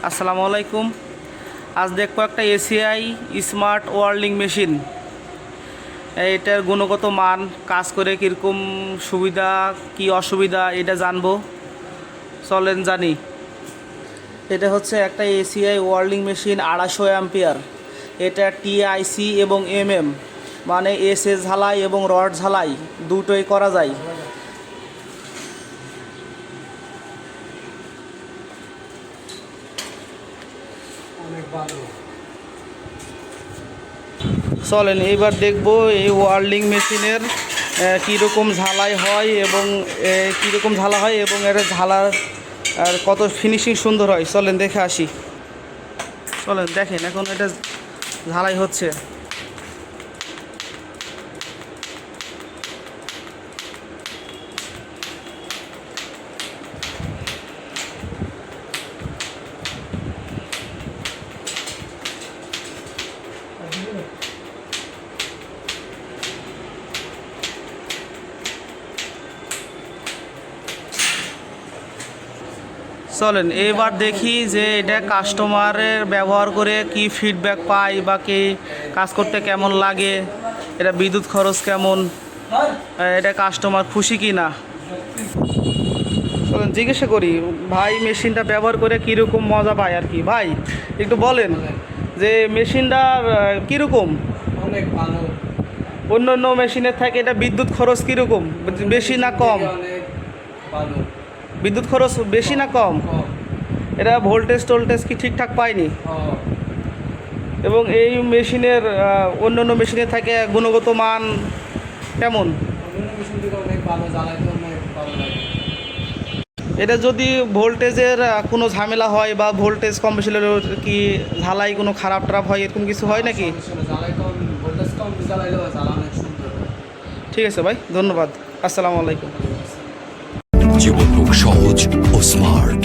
আসসালামু আলাইকুম। আজ দেখবো একটা এসিআই স্মার্ট ওয়েল্ডিং মেশিন। এটার গুণগত মান, কাজ করে কীরকম, সুবিধা কি অসুবিধা এটা জানবো। চলেন জানি। এটা হচ্ছে একটা এসিআই ওয়েল্ডিং মেশিন 250 অ্যাম্পিয়ার। এটা টিআইসি এবং মানে এসএস ঝালাই এবং রড ঝালাই দুটোই করা যায়। চলেন এইবার দেখবো এই ওয়েল্ডিং মেশিনের কীরকম ঝালাই হয় এবং কীরকম ঝালা হয় এবং এর ঝালার আর কত ফিনিশিং সুন্দর হয়। চলেন দেখে আসি। চলেন দেখেন এখন এটা ঝালাই হচ্ছে। চলেন এবার দেখি যে এটা কাস্টমারের ব্যবহার করে কি ফিডব্যাক পাই বা কি কাজ করতে কেমন লাগে, এটা বিদ্যুৎ খরচ কেমন, এটা কাস্টমার খুশি কি না। চলেন জিজ্ঞাসা করি ভাই মেশিনটা ব্যবহার করে কীরকম মজা পায় আর কি। ভাই একটু বলেন যে মেশিনটা কীরকম। অনেক ভালো। অন্য অন্য মেশিনের থেকে এটা বিদ্যুৎ খরচ কীরকম, বেশি না কম? অনেক ভালো। বিদ্যুৎ খরচ বেশি না কম? এটা ভোল্টেজ টোল্টেজ কি ঠিকঠাক পায়নি? এবং এই মেশিনের অন্য অন্য মেশিনের থেকে গুণগত মান কেমন? অনেক ভালো, জ্বালাইতে অনেক ভালো লাগে। এটা যদি ভোল্টেজের কোনো ঝামেলা হয় বা ভোল্টেজ কম বেশি হলে কি ঝালাই কোনো খারাপ টারাপ হয়, এরকম কিছু হয় নাকি? জ্বালাই কম, ভোল্টেজ কম জ্বালাইলেও জ্বালা অনেক সুন্দর। ঠিক আছে ভাই, ধন্যবাদ। আসসালামু আলাইকুম। জীবন হোক সহজ ও স্মার্ট।